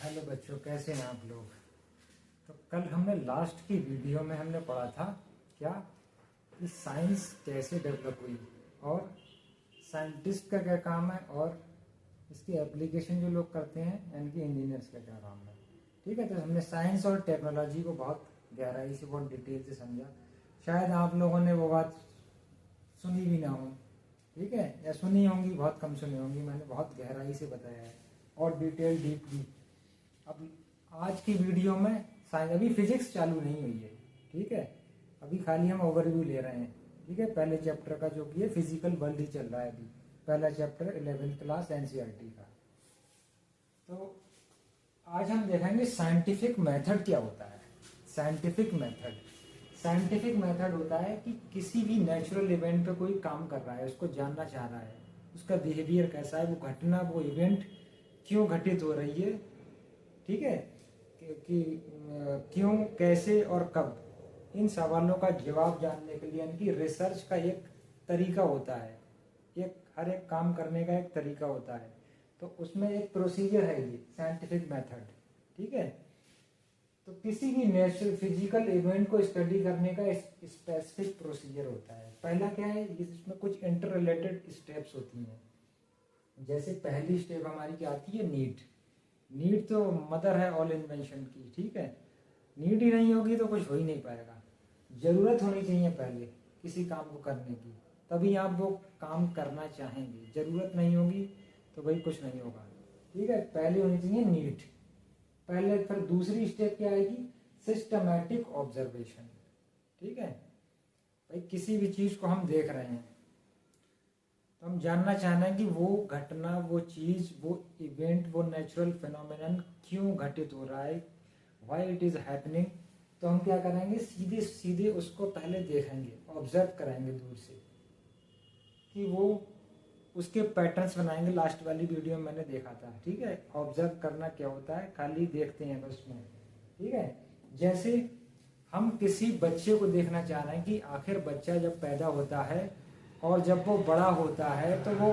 Hello बच्चों, कैसे हैं आप लोग। तो कल हमने लास्ट की वीडियो में हमने पढ़ा था क्या कि साइंस कैसे डेवलप हुई और साइंटिस्ट का क्या काम है और इसकी एप्लीकेशन जो लोग करते हैं यानी कि इंजीनियर्स का क्या काम है। ठीक है, तो हमने साइंस और टेक्नोलॉजी को बहुत गहराई से, बहुत डिटेल से समझा। शायद आप लोगों ने वो बात सुनी भी ना हो, ठीक है, या सुनी होंगी, बहुत कम सुनी होंगी। मैंने बहुत गहराई से बताया है और डिटेल डीपली। अब आज की वीडियो में साइंस, अभी फिजिक्स चालू नहीं हुई है, ठीक है, अभी खाली हम ओवरव्यू ले रहे हैं। ठीक है, पहले चैप्टर का जो कि है फिजिकल वर्ल्ड ही चल रहा है अभी, पहला चैप्टर 11th क्लास एनसीईआरटी का। तो आज हम देखेंगे साइंटिफिक मेथड क्या होता है। साइंटिफिक मेथड होता है कि किसी भी नेचुरल इवेंट पे कोई काम कर रहा है, उसको जानना चाह रहा है, उसका बिहेवियर कैसा है, वो घटना, वो इवेंट क्यों घटित हो रही है, ठीक है, कि क्यों, कैसे और कब, इन सवालों का जवाब जानने के लिए यानी कि रिसर्च का एक तरीका होता है, हर एक काम करने का एक तरीका होता है। तो उसमें एक प्रोसीजर है, ये साइंटिफिक मेथड। ठीक है, तो किसी भी नेचुरल फिजिकल इवेंट को स्टडी करने का स्पेसिफिक प्रोसीजर होता है। पहला क्या है, इसमें कुछ इंटर रिलेटेड स्टेप्स होती हैं। जैसे पहली स्टेप हमारी क्या आती है, नीड तो मदर है ऑल इन्वेंशन की। ठीक है, नीड ही नहीं होगी तो कुछ हो ही नहीं पाएगा। जरूरत होनी चाहिए पहले किसी काम को करने की, तभी आप वो काम करना चाहेंगे। जरूरत नहीं होगी तो भाई कुछ नहीं होगा। ठीक है, पहले होनी चाहिए नीड पहले। फिर दूसरी स्टेप क्या आएगी, सिस्टमैटिक ऑब्जर्वेशन। ठीक है, भाई किसी भी चीज को हम देख रहे हैं तो हम जानना चाहना है कि वो घटना, वो चीज, वो इवेंट, वो नेचुरल फिनोमिनन क्यों घटित हो रहा है, व्हाई इट इज हैपनिंग। तो हम क्या करेंगे, सीधे सीधे उसको पहले देखेंगे, ऑब्जर्व कराएंगे दूर से कि वो उसके पैटर्न्स बनाएंगे। लास्ट वाली वीडियो में मैंने देखा था। ठीक है, ऑब्जर्व करना क्या होता है, खाली देखते हैं बस में। ठीक है, जैसे हम किसी बच्चे को देखना चाह रहे हैं कि आखिर बच्चा जब पैदा होता है और जब वो बड़ा होता है तो वो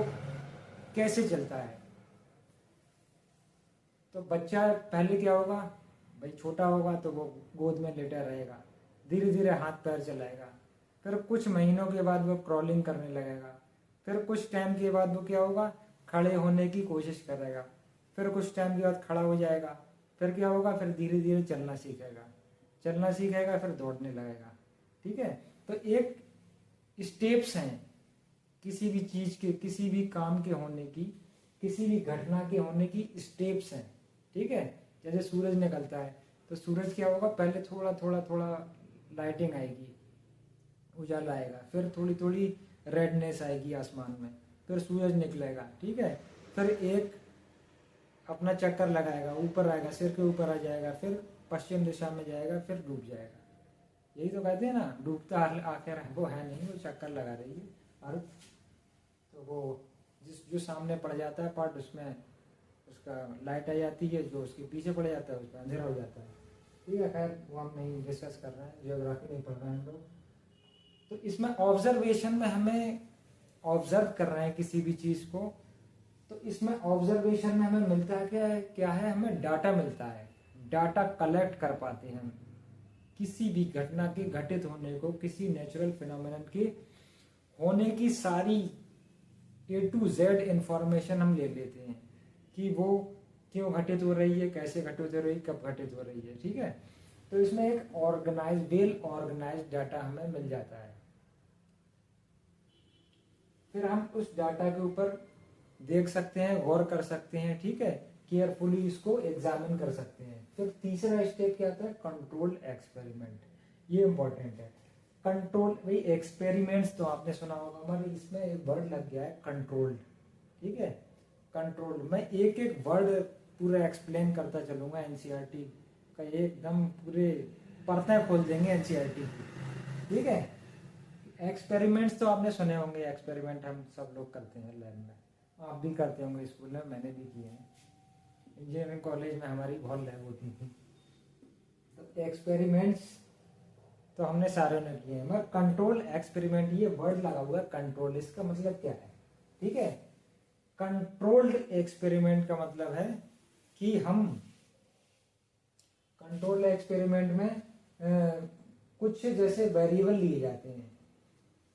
कैसे चलता है। तो बच्चा पहले क्या होगा, भाई छोटा होगा तो वो गोद में लेटा रहेगा, धीरे धीरे हाथ पैर चलाएगा, फिर कुछ महीनों के बाद वो क्रॉलिंग करने लगेगा, फिर कुछ टाइम के बाद वो क्या होगा, खड़े होने की कोशिश करेगा, फिर कुछ टाइम के बाद खड़ा हो जाएगा, फिर क्या होगा, फिर धीरे धीरे चलना सीखेगा, फिर दौड़ने लगेगा। ठीक है, तो एक स्टेप्स हैं किसी भी चीज के, किसी भी काम के होने की, किसी भी घटना के होने की स्टेप्स हैं। ठीक है, जैसे सूरज निकलता है तो सूरज क्या होगा, पहले थोड़ा थोड़ा थोड़ा लाइटिंग आएगी, उजाला आएगा, फिर थोड़ी थोड़ी रेडनेस आएगी आसमान में, फिर सूरज निकलेगा। ठीक है, फिर एक अपना चक्कर लगाएगा, ऊपर आएगा, सिर के ऊपर आ जाएगा, फिर पश्चिम दिशा में जाएगा, फिर डूब जाएगा। यही तो कहते हैं ना, डूबता आखिर वो है नहीं, वो चक्कर लगा रही है अर्थ। तो वो जो सामने पड़ जाता है पार्ट, उसमें उसका लाइट आ जाती है, जो उसके पीछे पड़ जाता है उसमें अंधेरा हो जाता है। ठीक है, खैर वो हम नहीं डिस्कस कर रहे हैं, जियोग्राफी नहीं पढ़ रहे हैं हम लोग। तो इसमें ऑब्जर्वेशन में हमें ऑब्जर्व कर रहे हैं किसी भी चीज को, तो इसमें ऑब्जर्वेशन में हमें मिलता है क्या है, हमें डाटा मिलता है, डाटा कलेक्ट कर पाते हैं हम किसी भी घटना के घटित होने को, किसी नेचुरल फिनोमिनन के होने की सारी A to Z इंफॉर्मेशन हम ले लेते हैं कि वो क्यों घटित हो रही है, कैसे घटित हो रही है, कब घटित हो रही है। ठीक है, तो इसमें एक वेल ऑर्गेनाइज डाटा हमें मिल जाता है। फिर हम उस डाटा के ऊपर देख सकते हैं, गौर कर सकते हैं। ठीक है, केयरफुली इसको एग्जामिन कर सकते हैं। फिर तीसरा स्टेप क्या आता है, कंट्रोल्ड एक्सपेरिमेंट। ये इंपॉर्टेंट है। कंट्रोल, भाई एक्सपेरिमेंट्स तो आपने सुना होगा, मगर इसमें एक वर्ड लग गया है कंट्रोल्ड। ठीक है, कंट्रोल, मैं एक एक वर्ड पूरा एक्सप्लेन करता चलूंगा एनसीईआरटी का, एकदम पूरे परतें खोल देंगे एनसीईआरटी की। ठीक है, एक्सपेरिमेंट्स तो आपने सुने होंगे, एक्सपेरिमेंट हम सब लोग करते हैं लैब में, आप भी करते होंगे, स्कूल में मैंने भी किए हैं, इंजीनियरिंग कॉलेज में हमारी बहुत लैब होती थी। तो एक्सपेरिमेंट्स तो हमने सारे ने किए हैं, मगर कंट्रोल एक्सपेरिमेंट, ये वर्ड लगा हुआ है कंट्रोल, इसका मतलब क्या है। ठीक है, कंट्रोल्ड एक्सपेरिमेंट का मतलब है कि हम कंट्रोल एक्सपेरिमेंट में कुछ जैसे वेरिएबल लिए जाते हैं,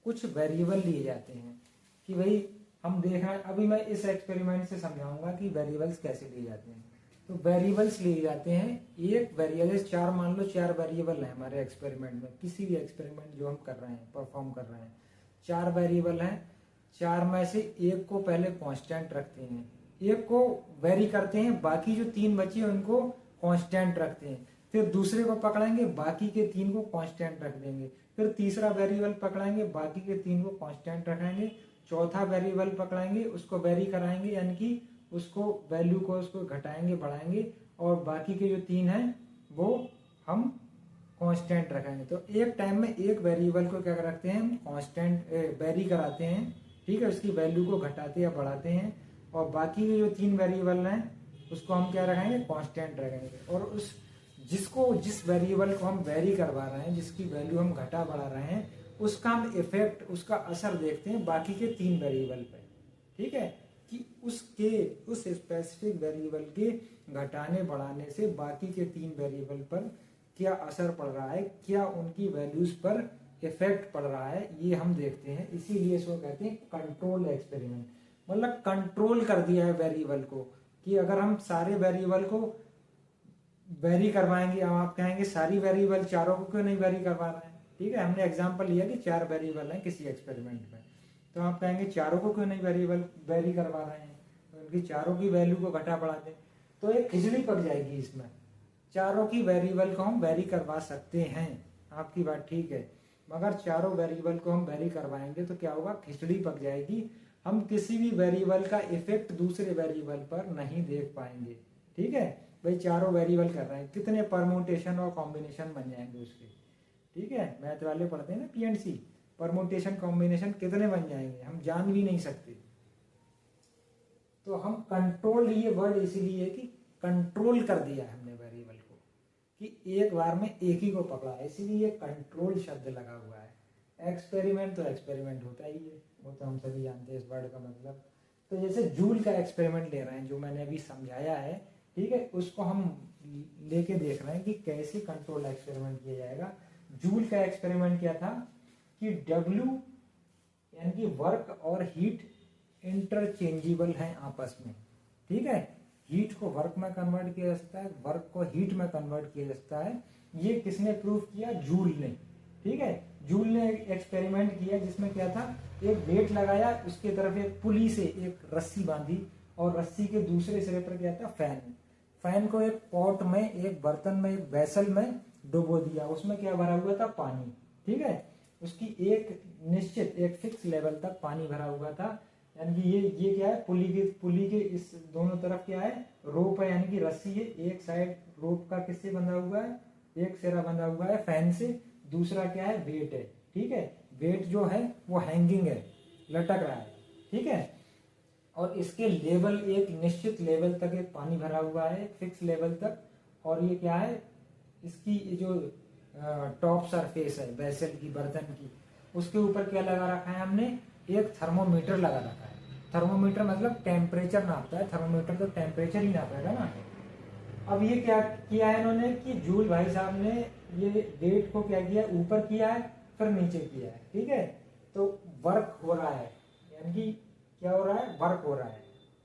कुछ वेरिएबल लिए जाते हैं कि भाई हम देख रहे हैं। अभी मैं इस एक्सपेरिमेंट से समझाऊंगा कि वेरिएबल्स कैसे लिए जाते हैं। तो वेरिएबल्स लिए जाते हैं, एक वेरिएबल, चार मान लो 4 वेरिएबल है हमारे एक्सपेरिमेंट में, किसी भी एक्सपेरिमेंट जो हम कर रहे हैं, परफॉर्म कर रहे हैं, 4 वेरिएबल हैं। 4 में से एक को पहले कांस्टेंट रखते हैं, एक को वेरी करते हैं, बाकी जो 3 बचे उनको कांस्टेंट रखते हैं। फिर दूसरे को पकड़ेंगे, बाकी के 3 को कांस्टेंट रख देंगे। फिर तीसरा वेरिएबल पकड़ेंगे, बाकी के 3 को कांस्टेंट रखेंगे। चौथा वेरिएबल पकड़ेंगे, उसको वेरी कराएंगे, यानी कि उसको वैल्यू को उसको घटाएंगे बढ़ाएंगे, और बाकी के जो 3 हैं वो हम कांस्टेंट रखेंगे। तो एक टाइम में एक वेरिएबल को क्या रखते हैं हम, कांस्टेंट वेरी कराते हैं, ठीक है, उसकी वैल्यू को घटाते या बढ़ाते हैं। और बाकी के जो 3 वेरिएबल हैं उसको हम क्या रखेंगे, कांस्टेंट रखेंगे। और उस जिस वेरिएबल को हम वेरी करवा रहे हैं, जिसकी वैल्यू हम घटा बढ़ा रहे हैं, उसका हम इफेक्ट, उसका असर देखते हैं बाकी के 3 वेरिएबल पे, ठीक है, कि उस स्पेसिफिक वेरिएबल के घटाने बढ़ाने से बाकी के 3 वेरिएबल पर क्या असर पड़ रहा है, क्या उनकी वैल्यूज पर इफेक्ट पड़ रहा है, ये हम देखते हैं। इसीलिए इसको कहते हैं कंट्रोल एक्सपेरिमेंट। मतलब कंट्रोल कर दिया है वेरिएबल को, कि अगर हम सारे वेरिएबल को वेरी करवाएंगे, अब आप कहेंगे सारी वेरिएबल चारों को क्यों नहीं वेरी करवा रहे हैं, ठीक है, हमने एग्जांपल लिया कि 4 वेरिएबल हैं किसी एक्सपेरिमेंट में, तो आप कहेंगे चारों को क्यों नहीं वेरिएबल वेरी करवा रहे हैं, तो उनकी चारों की वैल्यू को घटा बढ़ा दें, तो एक खिचड़ी पक जाएगी। इसमें चारों की वेरिएबल को हम वेरी करवा सकते हैं, आपकी बात ठीक है, मगर चारों वेरिएबल को हम वेरी करवाएंगे तो क्या होगा, खिचड़ी पक जाएगी। हम किसी भी वेरिएबल का इफेक्ट दूसरे वेरिएबल पर नहीं देख पाएंगे, ठीक है। भाई चारों वेरिएबल कर रहे हैं, कितने परमुटेशन और कॉम्बिनेशन बन जाएंगे उसके, ठीक है, मैथ वाले पढ़ते हैं ना पीएनसी, परमुटेशन कॉम्बिनेशन कितने बन जाएंगे हम जान भी नहीं सकते। तो हम कंट्रोल, ये वर्ड इसीलिए कि कंट्रोल कर दिया हमने वेरिएबल को, कि एक बार में एक ही को पकड़ा, इसीलिए कंट्रोल शब्द लगा हुआ है। एक्सपेरिमेंट तो एक्सपेरिमेंट होता ही है, वो तो हम सभी जानते हैं इस वर्ड का मतलब। तो जैसे जूल का एक्सपेरिमेंट ले रहे हैं, जो मैंने अभी समझाया है, ठीक है, उसको हम लेके देख रहे हैं कि कैसे कंट्रोल एक्सपेरिमेंट किया जाएगा। जूल का एक्सपेरिमेंट क्या था कि W यानी कि वर्क और हीट इंटरचेंजेबल हैं आपस में, ठीक है, हीट को वर्क में कन्वर्ट किया जा सकता है, वर्क को हीट में कन्वर्ट किया जा सकता है। ये किसने प्रूव किया, जूल ने, ठीक है। जूल ने एक एक्सपेरिमेंट किया जिसमें क्या था, एक वेट लगाया, उसके तरफ एक पुली से एक रस्सी बांधी, और रस्सी के दूसरे सिरे पर क्या था, फैन। फैन को एक पॉट में, एक बर्तन में, एक वेसल में डुबो दिया, उसमें क्या भरा हुआ था, पानी, ठीक है। उसकी एक निश्चित, एक फिक्स लेवल तक पानी भरा हुआ था, यानी कि ये क्या है, पुली के इस दोनों तरफ क्या है, रोप है, यानी कि रस्सी है। एक साइड रोप का किससे बंधा हुआ है, एक सिरा बंधा हुआ है फैन से, दूसरा क्या है, वेट है, ठीक है। वेट जो है वो हैंगिंग है, लटक रहा है, ठीक है। और इसके लेवल, एक निश्चित लेवल तक एक पानी भरा हुआ है, फिक्स लेवल तक। और ये क्या है, इसकी जो टॉप सरफेस है वेसल की, बर्तन की, उसके ऊपर क्या लगा रखा है हमने, एक थर्मोमीटर लगा रखा है। थर्मोमीटर मतलब टेम्परेचर नापता है, थर्मोमीटर तो टेम्परेचर ही नापेगा ना। अब ये क्या किया है इन्होंने कि जूल भाई साहब ने ये वेट को क्या किया, ऊपर किया है, फिर नीचे किया है, ठीक है। तो वर्क हो रहा है, यानी कि क्या हो रहा है, वर्क हो रहा है।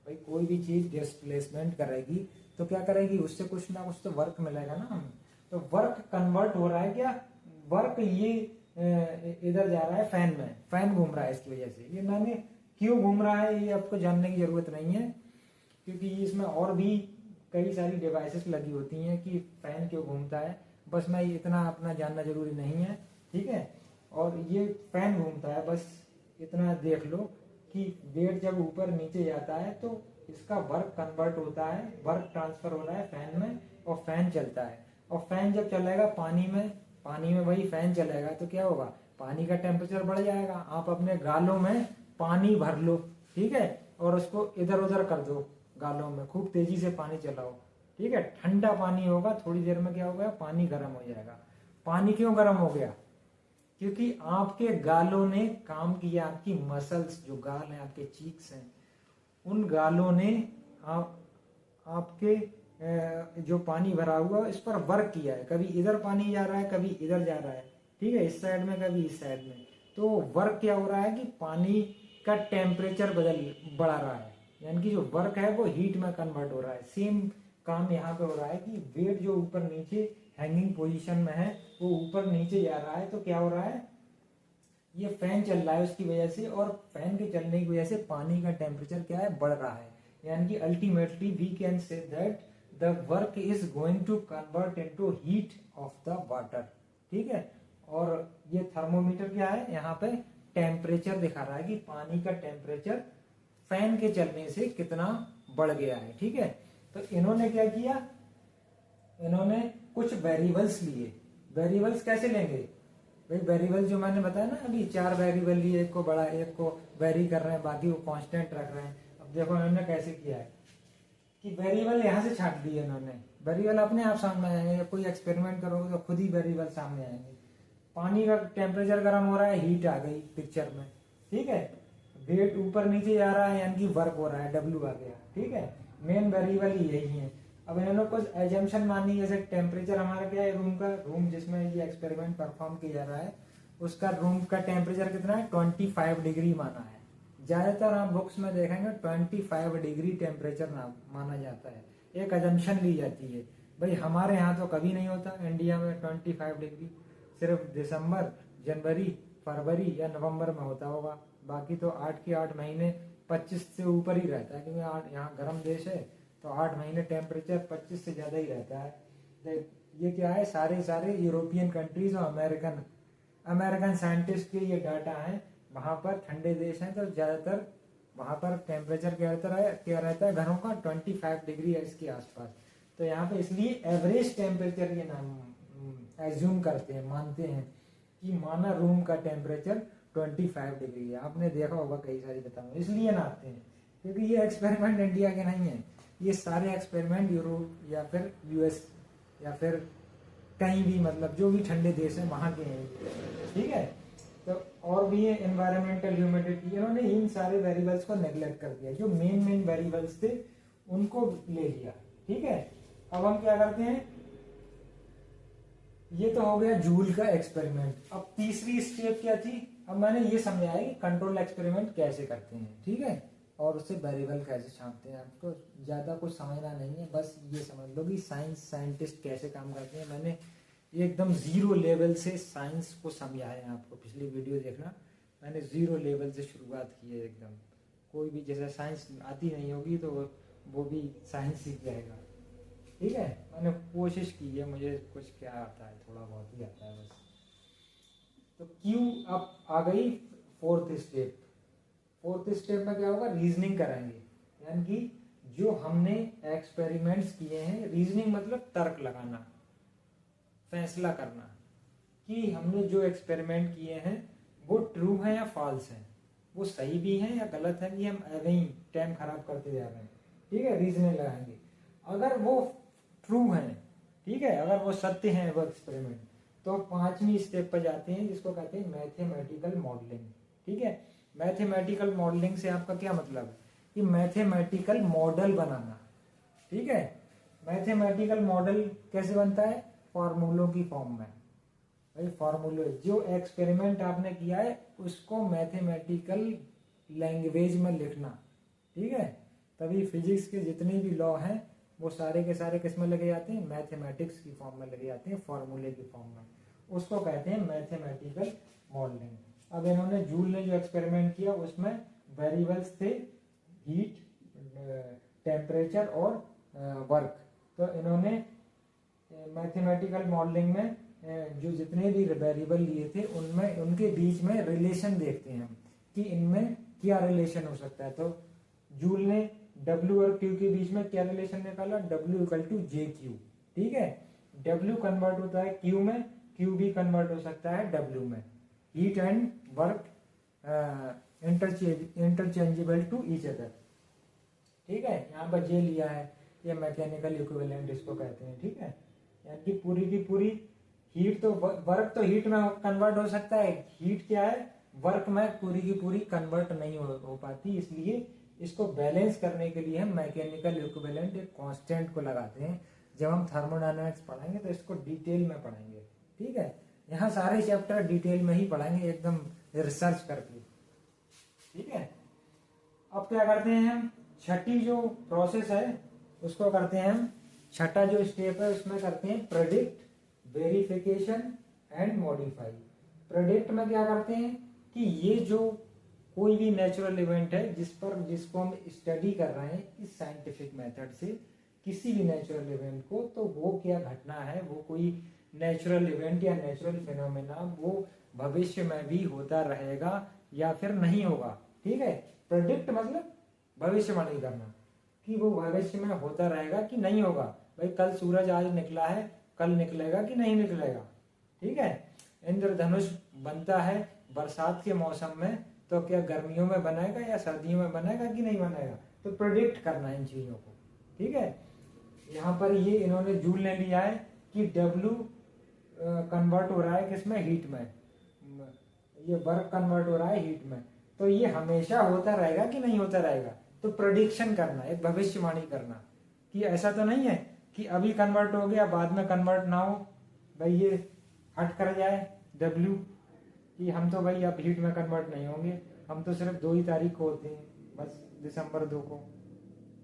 भाई कोई भी चीज डिस्प्लेसमेंट करेगी तो क्या करेगी, उससे कुछ ना कुछ तो वर्क मिलेगा ना हमें। तो वर्क कन्वर्ट हो रहा है, क्या वर्क ये इधर जा रहा है फैन में, फैन घूम रहा है इसकी वजह से। ये मैंने क्यों घूम रहा है ये आपको जानने की जरूरत नहीं है, क्योंकि इसमें और भी कई सारी डिवाइसेस लगी होती हैं कि फैन क्यों घूमता है, बस मैं इतना अपना जानना जरूरी नहीं है, ठीक है। और ये फैन घूमता है, बस इतना देख लो कि वेट जब ऊपर नीचे जाता है तो इसका वर्क कन्वर्ट होता है, वर्क ट्रांसफर हो रहा है फैन में, और फैन चलता है। और फैन जब चलेगा पानी में वही फैन चलेगा तो क्या होगा, पानी का टेम्परेचर बढ़ जाएगा। आप अपने गालों में पानी भर लो, ठीक है, और उसको इधर उधर कर दो गालों में, खूब तेजी से पानी चलाओ, ठीक है, ठंडा पानी होगा, थोड़ी देर में क्या होगा, पानी गर्म हो जाएगा। पानी क्यों गर्म हो गया, क्योंकि आपके गालों ने काम किया, आपकी मसल्स जो गाल हैं, आपके चीक्स हैं, उन गालों ने आपके जो पानी भरा हुआ है इस पर वर्क किया है, कभी इधर पानी जा रहा है कभी इधर जा रहा है, ठीक है, इस साइड में कभी इस साइड में, तो वर्क क्या हो रहा है कि पानी का टेम्परेचर बढ़ा रहा है, यानी कि जो वर्क है वो हीट में कन्वर्ट हो रहा है। सेम काम यहाँ पे हो रहा है कि वेट जो ऊपर नीचे हैंगिंग पोजीशन में है वो ऊपर नीचे जा रहा है, तो क्या हो रहा है, ये फैन चल रहा है उसकी वजह से, और फैन के चलने की वजह से पानी का टेम्परेचर क्या है, बढ़ रहा है। यानी कि ultimately we can say that the work is going to convert into heat of the water, ठीक है। और ये थर्मोमीटर क्या है, यहाँ पे टेम्परेचर दिखा रहा है कि पानी का टेम्परेचर फैन के चलने से कितना बढ़ गया है, ठीक है। तो इन्होंने क्या किया, इन्होंने कुछ वेरिएबल्स लिए। वेरिएबल्स कैसे लेंगे भाई, वेरिएबल जो मैंने बताया ना अभी, 4 वेरिएबल लिए, एक को बड़ा एक को वेरी कर रहे हैं, बाकी को कांस्टेंट रख रहे हैं। अब देखो इन्होंने कैसे किया है कि वेरिएबल यहाँ से छाट दिए इन्होंने, वेरिएबल अपने आप सामने आएंगे, कोई एक्सपेरिमेंट करोगे तो खुद ही वेरिएबल सामने आएंगे। पानी का टेम्परेचर गर्म हो रहा है, हीट आ गई पिक्चर में, ठीक है। वेट ऊपर नीचे जा रहा है यानी कि वर्क हो रहा है, डब्ल्यू आ गया, ठीक है। मेन वेरिएबल ही यही है। अब इन्होंने कुछ एजम्पशन मानी, जैसे टेम्परेचर हमारा क्या है, रूम जिसमें ये एक्सपेरिमेंट परफॉर्म किया जा रहा है उसका रूम का टेम्परेचर कितना है, 25 डिग्री माना है। ज्यादातर आप बुक्स में देखेंगे 25 डिग्री टेम्परेचर माना जाता है, एक एजम्पशन ली जाती है। भाई हमारे यहाँ तो कभी नहीं होता इंडिया में 25 डिग्री, सिर्फ दिसंबर, जनवरी, फरवरी या नवंबर में होता होगा, बाकी तो 8 के 8 महीने 25 से ऊपर ही रहता है, क्योंकि यहाँ गर्म देश है तो 8 महीने टेम्परेचर 25 से ज्यादा ही रहता है। ये क्या है, सारे यूरोपियन कंट्रीज और अमेरिकन साइंटिस्ट के ये डाटा है। वहां पर ठंडे देश हैं तो ज्यादातर वहां पर टेम्परेचर क्या रहता है घरों का 25 डिग्री है इसके आसपास। तो यहाँ पे इसलिए एवरेज टेम्परेचर ये नाम एज्यूम करते हैं, मानते हैं कि माना रूम का टेम्परेचर 25 डिग्री है। आपने देखा होगा कई सारी बताऊँ, इसलिए नापते हैं क्योंकि ये एक्सपेरिमेंट इंडिया के नहीं है, ये सारे एक्सपेरिमेंट यूरोप या फिर यूएस या फिर कहीं भी, मतलब जो भी ठंडे देश है वहां के हैं, ठीक है। तो और भी है एनवायरमेंटल ह्यूमिडिटी, इन्होंने इन सारे वेरिएबल्स को नेग्लेक्ट कर दिया, जो मेन वेरिएबल्स थे उनको ले लिया, ठीक है। अब हम क्या करते हैं, ये तो हो गया जूल का एक्सपेरिमेंट। अब तीसरी स्टेप क्या थी, अब मैंने ये समझाया कि कंट्रोल एक्सपेरिमेंट कैसे करते हैं, ठीक है, और उससे वेरिएबल कैसे छापते हैं। आपको ज्यादा कुछ समझना नहीं है, बस ये समझ लो कि साइंटिस्ट कैसे काम करते हैं। मैंने एकदम 0 लेवल से साइंस को समझाया है आपको, पिछली वीडियो देखना, मैंने 0 लेवल से शुरुआत की है एकदम। कोई भी जैसे साइंस आती नहीं होगी तो वो भी साइंस सीख जाएगा, ठीक है। मैंने कोशिश की है, मुझे कुछ क्या आता है, थोड़ा बहुत ही आता है बस। तो क्यू अब आ गई फोर्थ स्टेप। फोर्थ स्टेप में क्या होगा, रीजनिंग कराएंगे, यानी कि जो हमने एक्सपेरिमेंट्स किए हैं, रीजनिंग मतलब तर्क लगाना, फैसला करना कि हमने जो एक्सपेरिमेंट किए हैं वो ट्रू है या फॉल्स है, वो सही भी है या गलत है, कि हम ऐसे ही टाइम खराब करते जा रहे हैं, ठीक है। रीजनिंग लगाएंगे, अगर वो ट्रू है, ठीक है, अगर वो सत्य है वो एक्सपेरिमेंट, तो 5वीं स्टेप पर जाते हैं जिसको कहते हैं मैथमेटिकल मॉडलिंग, ठीक है। मैथमेटिकल मॉडलिंग से आपका क्या मतलब है कि मैथमेटिकल मॉडल बनाना, ठीक है। मैथमेटिकल मॉडल कैसे बनता है, फॉर्मूलों की फॉर्म में। भाई फॉर्मूले, जो एक्सपेरिमेंट आपने किया है उसको मैथमेटिकल लैंग्वेज में लिखना, ठीक है। तभी फिजिक्स के जितने भी लॉ हैं वो सारे के सारे किस में लगे जाते हैं, मैथमेटिक्स की फॉर्म में लगे जाते हैं, फॉर्मूले की फॉर्म में, उसको कहते हैं मैथमेटिकल मॉडलिंग। अब इन्होंने जूल ने जो एक्सपेरिमेंट किया उसमें वेरिएबल्स थे हीट, टेम्परेचर और वर्क। तो इन्होंने मैथमेटिकल मॉडलिंग में जो जितने भी वेरिएबल लिए थे उनमें उनके बीच में रिलेशन देखते हैं हम कि इनमें क्या रिलेशन हो सकता है। तो जूल ने W और Q के बीच में क्या रिलेशन निकाला, W इक्वल टू JQ, ठीक है। W कन्वर्ट होता है Q में, Q भी कन्वर्ट हो सकता है W में। Heat and work interchangeable to each other, ठीक है। यहाँ पर J लिया है, ये मैकेनिकल इक्विवेलेंट इसको कहते हैं, ठीक है। यानी कि पूरी की पूरी हीट, तो वर्क तो हीट में कन्वर्ट हो सकता है, हीट क्या है, वर्क में पूरी की पूरी कन्वर्ट नहीं हो पाती, इसलिए इसको बैलेंस करने के लिए हम मैकेनिकल इक्विवेलेंट एक कांस्टेंट को लगाते हैं। जब हम थर्मोडायनामिक्स पढ़ेंगे तो इसको डिटेल में पढ़ेंगे, ठीक है। यहाँ सारे चैप्टर डिटेल में ही पढ़ेंगे, एकदम रिसर्च करके, ठीक है। अब क्या करते हैं हम, छठी जो प्रोसेस है उसको करते हैं हम, छठा जो स्टेप है उसमें करते हैं predict, verification and modify. Predict में क्या करते हैं कि ये जो कोई भी नेचुरल इवेंट है जिसको हम स्टडी कर रहे हैं इस साइंटिफिक मेथड से, किसी भी नेचुरल इवेंट को, तो वो क्या घटना है, वो कोई नेचुरल इवेंट या नेचुरल फिनोमेना वो भविष्य में भी होता रहेगा या फिर नहीं होगा, ठीक है। प्रेडिक्ट मतलब भविष्यवाणी करना कि वो भविष्य में होता रहेगा कि नहीं होगा। भाई कल सूरज आज निकला है, कल निकलेगा कि नहीं निकलेगा, ठीक है। इंद्रधनुष बनता है बरसात के मौसम में, तो क्या गर्मियों में बनेगा या सर्दियों में बनेगा कि नहीं बनेगा, तो प्रेडिक्ट करना है इन चीजों को, ठीक है। यहाँ पर ये इन्होंने जूल ने लिया है कि W कन्वर्ट हो रहा है किसमें, हीट में, ये वर्क कन्वर्ट हो रहा है हीट में, तो ये हमेशा होता रहेगा कि नहीं होता रहेगा। तो प्रेडिक्शन करना, एक भविष्यवाणी करना कि ऐसा तो नहीं है कि अभी कन्वर्ट हो गया बाद में कन्वर्ट ना हो, भाई ये हट कर जाए W कि हम तो भाई अब हीट में कन्वर्ट नहीं होंगे, हम तो सिर्फ 2 ही तारीख को होते हैं, बस दिसंबर 2 को,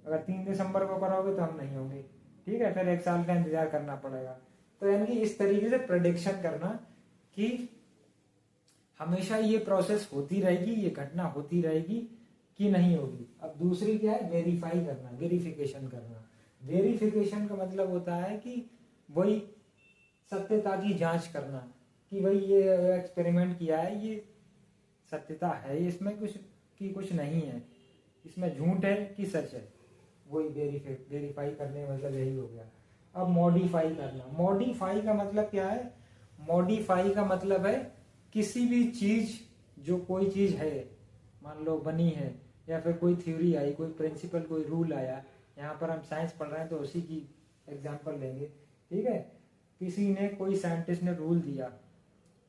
अगर 3 दिसंबर को करोगे तो हम नहीं होंगे, ठीक है, फिर 1 साल का इंतजार करना पड़ेगा। तो यानी कि इस तरीके से प्रेडिक्शन करना कि हमेशा ये प्रोसेस होती रहेगी, ये घटना होती रहेगी कि नहीं होगी। अब दूसरी क्या है, वेरीफाई करना, वेरिफिकेशन करना। वेरिफिकेशन का मतलब होता है कि वही सत्यता की जांच करना कि भाई ये एक्सपेरिमेंट किया है, ये सत्यता है, इसमें कुछ नहीं है, इसमें झूठ है कि सच है, वही वेरीफाई करने का मतलब यही हो गया। अब मॉडिफाई करना, मॉडिफाई का मतलब क्या है, मॉडिफाई का मतलब है किसी भी चीज, जो कोई चीज है मान लो बनी है, या फिर कोई थ्योरी आई, कोई प्रिंसिपल, कोई रूल आया, यहाँ पर हम साइंस पढ़ रहे हैं तो उसी की एग्जांपल लेंगे, ठीक है। किसी ने, कोई साइंटिस्ट ने रूल दिया,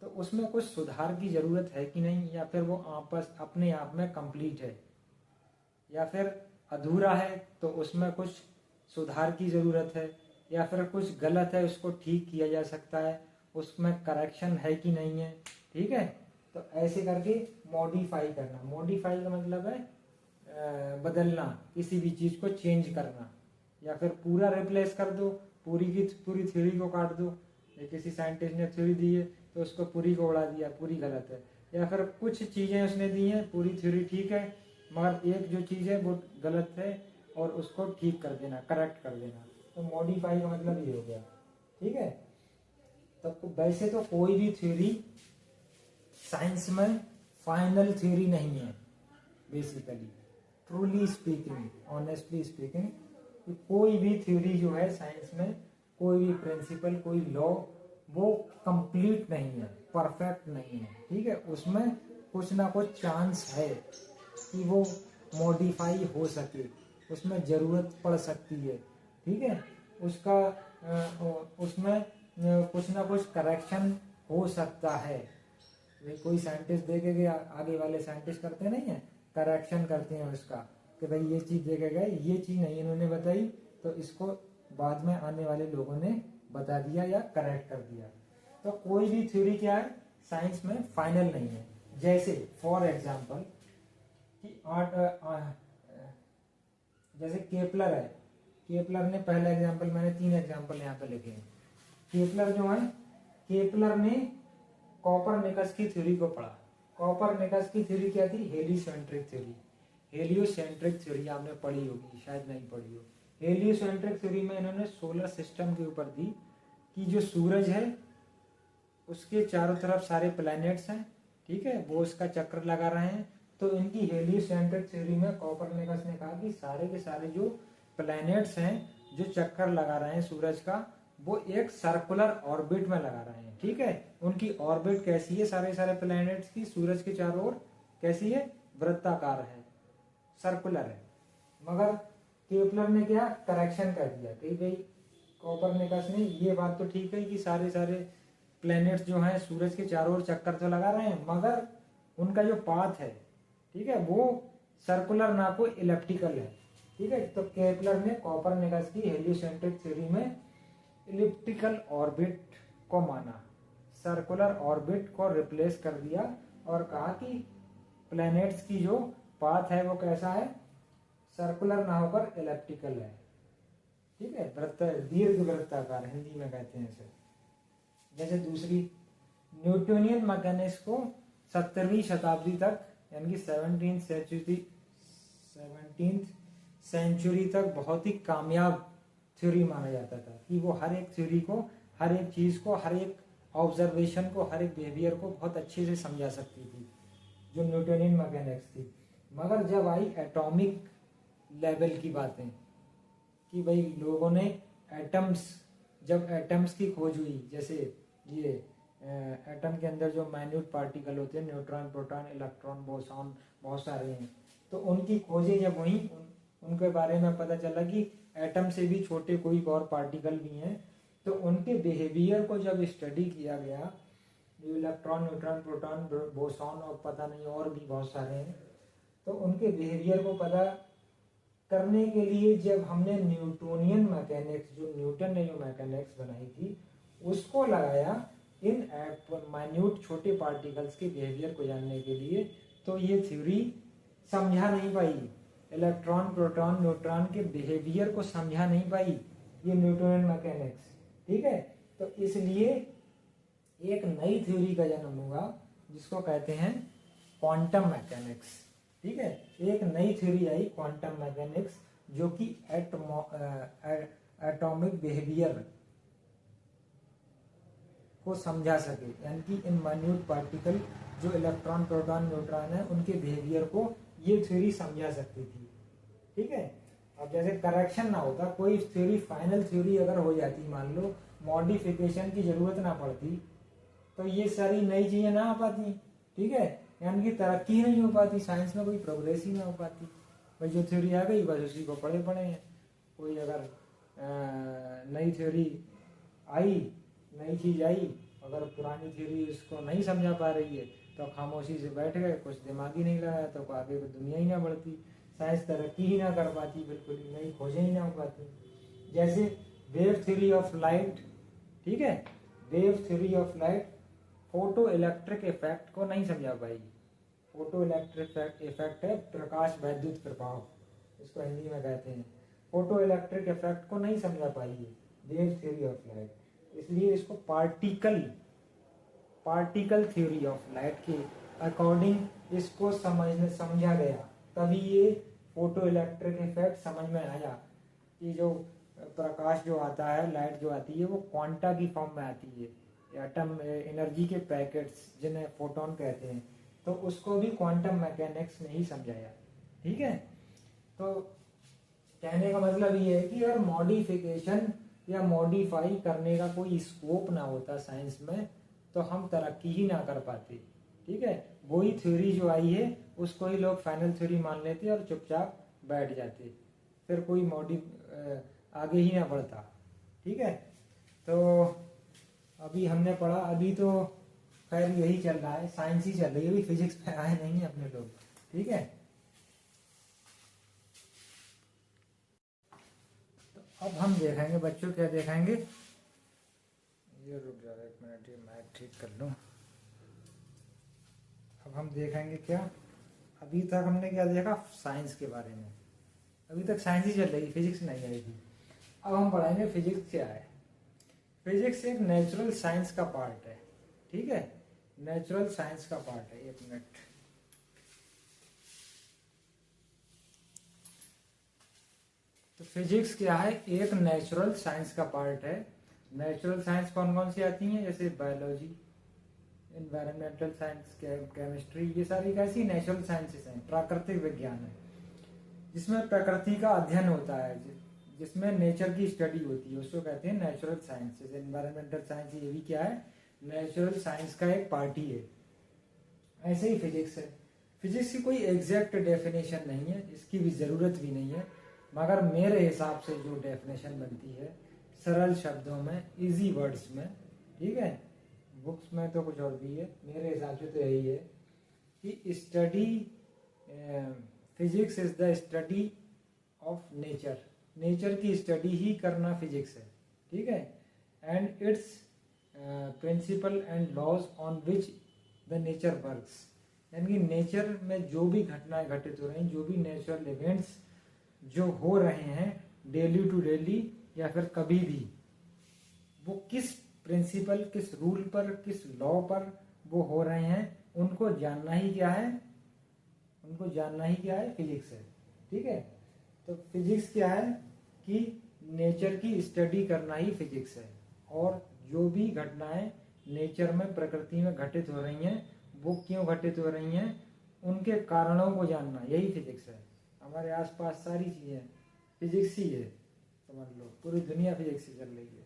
तो उसमें कुछ सुधार की जरूरत है कि नहीं, या फिर वो आपस अपने आप में कंप्लीट है, या फिर अधूरा है तो उसमें कुछ सुधार की जरूरत है, या फिर कुछ गलत है उसको ठीक किया जा सकता है, उसमें करेक्शन है कि नहीं है, ठीक है। तो ऐसे करके मॉडिफाई करना, मॉडिफाई का मतलब है बदलना, किसी भी चीज को चेंज करना, या फिर पूरा रिप्लेस कर दो, पूरी की पूरी थ्योरी को काट दो। किसी साइंटिस्ट ने थ्योरी दी है तो उसको पूरी को उड़ा दिया, पूरी गलत है, या फिर कुछ चीजें उसने दी हैं, पूरी थ्योरी ठीक है मगर एक जो चीज है वो गलत है और उसको ठीक कर देना, करेक्ट कर देना। तो मॉडिफाई का मतलब ये हो गया, ठीक है। तो वैसे तो कोई भी थ्योरी साइंस में फाइनल थ्योरी नहीं है basically, truly speaking, honestly speaking, कोई भी थ्योरी जो है साइंस में, कोई भी प्रिंसिपल, कोई लॉ, वो कंप्लीट नहीं है, परफेक्ट नहीं है, ठीक है। उसमें कुछ ना कुछ चांस है कि वो मॉडिफाई हो सके, उसमें जरूरत पड़ सकती है, ठीक है। उसका उसमें कुछ ना कुछ करेक्शन हो सकता है। कोई साइंटिस्ट देखे गए, आगे वाले साइंटिस्ट करते नहीं है, करेक्शन करते हैं उसका कि भाई ये चीज देखे गए, ये चीज नहीं इन्होंने बताई, तो इसको बाद में आने वाले लोगों ने बता दिया या करेक्ट कर दिया। तो कोई भी थ्योरी क्या है साइंस में फाइनल नहीं है। जैसे फॉर एग्जांपल कि जैसे केपलर है, केपलर ने, पहला एग्जांपल, मैंने 3 एग्जांपल यहाँ पे लिखे हैं। केपलर जो है, केपलर ने कॉपरनिकस की थ्योरी को पढ़ा। कॉपरनिकस की थ्योरी क्या थी, हेलियोसेंट्रिक थ्योरी। हेलियोसेंट्रिक थ्योरी आपने पढ़ी होगी, शायद नहीं पढ़ी हो। हेलियोसेंट्रिक थ्योरी में इन्होंने सोलर सिस्टम के ऊपर दी कि जो सूरज है उसके चारों तरफ सारे प्लैनेट्स हैं, ठीक है, वो उसका चक्कर लगा रहे हैं। तो इनकी हेलियोसेंट्रिक थ्योरी में कॉपरनिकस ने कहा कि सारे के सारे जो प्लैनेट्स हैं जो चक्कर लगा रहे हैं सूरज का, वो एक सर्कुलर ऑर्बिट में लगा रहे हैं, ठीक है। उनकी ऑर्बिट कैसी है, सारे सारे प्लैनेट्स की सूरज के चारों ओर कैसी है, वृत्ताकार है, सर्कुलर है। मगर केपलर ने क्या करेक्शन कर दिया कि भाई कॉपरनिकस ने, ये बात तो ठीक है कि सारे सारे प्लैनेट्स जो हैं सूरज के चारों ओर चक्कर तो लगा रहे हैं, मगर उनका जो पाथ है, ठीक है, वो सर्कुलर ना कोई इलिप्टिकल है। ठीक है, तो केपलर ने कोपरनिकस की हेलियोसेंट्रिक थ्योरी में इलिप्टिकल ऑर्बिट को माना, सर्कुलर ऑर्बिट को रिप्लेस कर दिया और कहा कि प्लैनेट्स की जो पाथ है वो कैसा है, सर्कुलर ना होकर इलिप्टिकल है। ठीक है, वृत्त दीर्घ वृत्ताकार हिंदी में कहते हैं इसे। जैसे दूसरी, न्यूटोनियन मैकेनिक्स को 17वीं शताब्दी तक यानी कि 17th सेंचुरी तक बहुत ही कामयाब थ्योरी माना जाता था कि वो हर एक थ्योरी को, हर एक चीज को, हर एक ऑब्जर्वेशन को, हर एक बिहेवियर को बहुत अच्छे से समझा सकती थी, जो न्यूटोनियन मैकेनिक्स थी। मगर जब आई एटॉमिक लेवल की बातें कि भाई लोगों ने एटम्स, जब एटम्स की खोज हुई, जैसे ये एटम के अंदर जो माइन्यूट पार्टिकल होते हैं, न्यूट्रॉन, प्रोटॉन, इलेक्ट्रॉन, बोसॉन, बहुत सारे हैं, तो उनकी खोजें जब हुई, उनके बारे में पता चला कि एटम से भी छोटे कोई और पार्टिकल भी हैं, तो उनके बिहेवियर को जब स्टडी किया गया, जो इलेक्ट्रॉन, न्यूट्रॉन, प्रोटॉन, बोसॉन और पता नहीं और भी बहुत सारे हैं, तो उनके बिहेवियर को पता करने के लिए जब हमने न्यूटोनियन मैकेनिक्स, जो न्यूटन ने जो मैकेनिक्स बनाई थी, उसको लगाया इन माइन्यूट छोटे पार्टिकल्स के बिहेवियर को जानने के लिए, तो ये थ्योरी समझा नहीं पाई, इलेक्ट्रॉन, प्रोटॉन, न्यूट्रॉन के बिहेवियर को समझा नहीं पाई ये न्यूटोनियन मैकेनिक्स। ठीक है, तो इसलिए एक नई थ्योरी का जन्म हुआ जिसको कहते हैं क्वांटम मैकेनिक्स। ठीक है, एक नई थ्योरी आई क्वांटम मैकेनिक्स, जो कि एटॉमिक बिहेवियर को समझा सके, यानी कि इन माइन्यूट पार्टिकल जो इलेक्ट्रॉन, प्रोटॉन, न्यूट्रॉन है, उनके बिहेवियर को ये थ्योरी समझा सकती थी। ठीक है, अब जैसे करेक्शन ना होता, कोई थ्योरी फाइनल थ्योरी अगर हो जाती, मान लो मॉडिफिकेशन की जरूरत ना पड़ती, तो ये सारी नई चीजें ना आ पाती। ठीक है, यानी कि तरक्की नहीं हो पाती, साइंस में कोई प्रोग्रेस ही ना हो पाती। भाई जो थ्योरी आ गई बस उसी को पढ़े पढ़े हैं। कोई अगर नई थ्योरी आई, नई चीज आई, अगर पुरानी थ्योरी उसको नहीं समझा पा रही है, तो खामोशी से बैठ गए, कुछ दिमाग ही नहीं लगाया, तो आगे दुनिया ही ना बढ़ती, साइंस तरक्की ही ना कर पाती, बिल्कुल ही नई खोजें ही ना हो पाती। जैसे वेव थ्योरी ऑफ लाइट। ठीक है, wave theory of light photo electric effect को नहीं समझा पाई। फोटो इलेक्ट्रिक इफेक्ट है प्रकाश वैद्युत प्रभाव, इसको हिंदी में कहते हैं। फोटो इलेक्ट्रिक इफेक्ट को नहीं समझा पाई है वेव थ्योरी ऑफ लाइट, इसलिए इसको पार्टिकल थ्योरी ऑफ लाइट के अकॉर्डिंग इसको समझा गया, तभी ये फोटो इलेक्ट्रिक इफेक्ट समझ में आया कि जो प्रकाश जो आता है, लाइट जो आती है, वो क्वांटा की फॉर्म में आती है, एटम एनर्जी के पैकेट्स जिन्हें फोटोन कहते हैं, तो उसको भी क्वांटम मैकेनिक्स ने ही समझाया। ठीक है, तो कहने का मतलब ये है कि अगर मॉडिफिकेशन या मॉडिफाई करने का कोई स्कोप ना होता साइंस में, तो हम तरक्की ही ना कर पाते। ठीक है, वही थ्योरी जो आई है उसको ही लोग फाइनल थ्योरी मान लेते और चुपचाप बैठ जाते, फिर कोई आगे ही ना बढ़ता। ठीक है, तो अभी हमने पढ़ा, अभी तो खैर यही चल रहा है, साइंस ही चल रही है, अभी फिजिक्स पे आए नहीं है अपने लोग। ठीक है, तो अब हम देखेंगे बच्चों, क्या देखेंगे, ये रुक जाओ एक मिनट, ये मैं ठीक कर लूँ। अब हम देखेंगे क्या, अभी तक हमने क्या देखा साइंस के बारे में, अभी तक साइंस ही चल रही, फिजिक्स नहीं आई थी। अब हम पढ़ाएंगे फिजिक्स क्या है। फिजिक्स एक नेचुरल साइंस का पार्ट है। ठीक है, नेचुरल साइंस का पार्ट है। एक मिनट, तो फिजिक्स क्या है, एक नेचुरल साइंस का पार्ट है। नेचुरल साइंस कौन कौन सी आती हैं, जैसे बायोलॉजी, एनवायरमेंटल साइंस, केमिस्ट्री, ये सारी कैसी नेचुरल साइंसेस हैं, प्राकृतिक विज्ञान है, जिसमें प्रकृति का अध्ययन होता है, जिसमें नेचर की स्टडी होती है, उसको कहते हैं नेचुरल साइंस। जैसे एनवायरमेंटल साइंस, ये भी क्या है, नेचुरल साइंस का एक पार्ट ही है। ऐसे ही फिजिक्स है। फिजिक्स की कोई एग्जैक्ट डेफिनेशन नहीं है, इसकी भी जरूरत भी नहीं है, मगर मेरे हिसाब से जो डेफिनेशन बनती है सरल शब्दों में, इजी वर्ड्स में, ठीक है, बुक्स में तो कुछ और भी है, मेरे हिसाब से तो यही है कि study physics is the study of nature, nature की स्टडी ही करना फिजिक्स है, ठीक है। And its principle and laws on which the nature works, यानी कि नेचर में जो भी घटनाएं घटित हो रही हैं, जो भी नेचुरल इवेंट्स जो हो रहे हैं डेली टू डेली या फिर कभी भी, वो किस प्रिंसिपल, किस रूल पर, किस लॉ पर वो हो रहे हैं, उनको जानना ही क्या है, उनको जानना ही क्या है, फिजिक्स है, ठीक है। तो फिजिक्स क्या है कि नेचर की स्टडी करना ही फिजिक्स है, और जो भी घटनाएं नेचर में, प्रकृति में घटित हो रही हैं, वो क्यों घटित हो रही हैं, उनके कारणों को जानना, यही फिजिक्स है। हमारे आसपास सारी चीजें फिजिक्स ही है, समझ लो पूरी दुनिया फिजिक्स से चल रही है।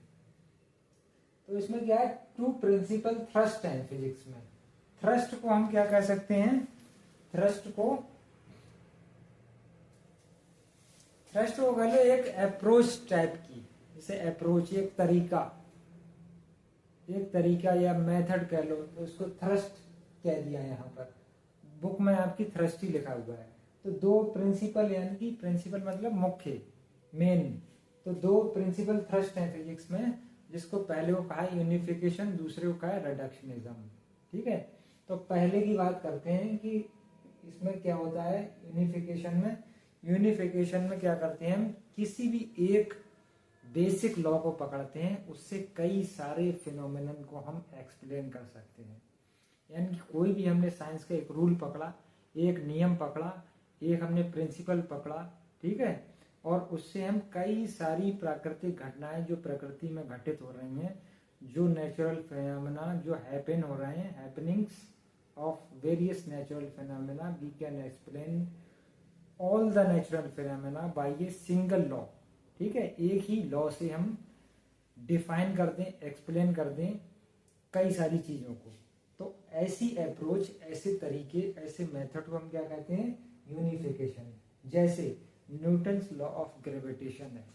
तो इसमें क्या है, टू प्रिंसिपल थ्रस्ट है फिजिक्स में। थ्रस्ट को हम क्या कह सकते हैं, थ्रस्ट को कह लो एक अप्रोच टाइप की, जैसे अप्रोच एक तरीका या मेथड कह लो, तो उसको थ्रस्ट कह दिया यहाँ पर, बुक में आपकी थ्रस्ट ही लिखा हुआ है। तो दो प्रिंसिपल, यानी कि प्रिंसिपल मतलब मुख्य, मेन, तो दो प्रिंसिपल थ्रस्ट हैं फिजिक्स में, जिसको पहले को कहा यूनिफिकेशन, दूसरे को कहा रिडक्शनिज्म, ठीक है। तो पहले की बात करते हैं कि इसमें क्या होता है यूनिफिकेशन में क्या करते हैं हम, किसी भी एक बेसिक लॉ को पकड़ते हैं, उससे कई सारे फिनोमेनन को हम एक्सप्लेन कर सकते हैं। यानी कि कोई भी हमने साइंस का एक रूल पकड़ा, एक नियम पकड़ा, एक हमने प्रिंसिपल पकड़ा, ठीक है, और उससे हम कई सारी प्राकृतिक घटनाएं जो प्रकृति में घटित हो रही हैं, जो नेचुरल फिनोमेना जो हैपन हो रहे हैं, happenings of various natural phenomena, we can explain all the natural phenomena by a single law, ठीक है। एक ही लॉ से हम डिफाइन कर दें, एक्सप्लेन कर दें कई सारी चीजों को। तो ऐसी अप्रोच, ऐसे तरीके, ऐसे मेथड को हम क्या कहते हैं, यूनिफिकेशन। जैसे न्यूटन्स लॉ ऑफ ग्रेविटेशन है,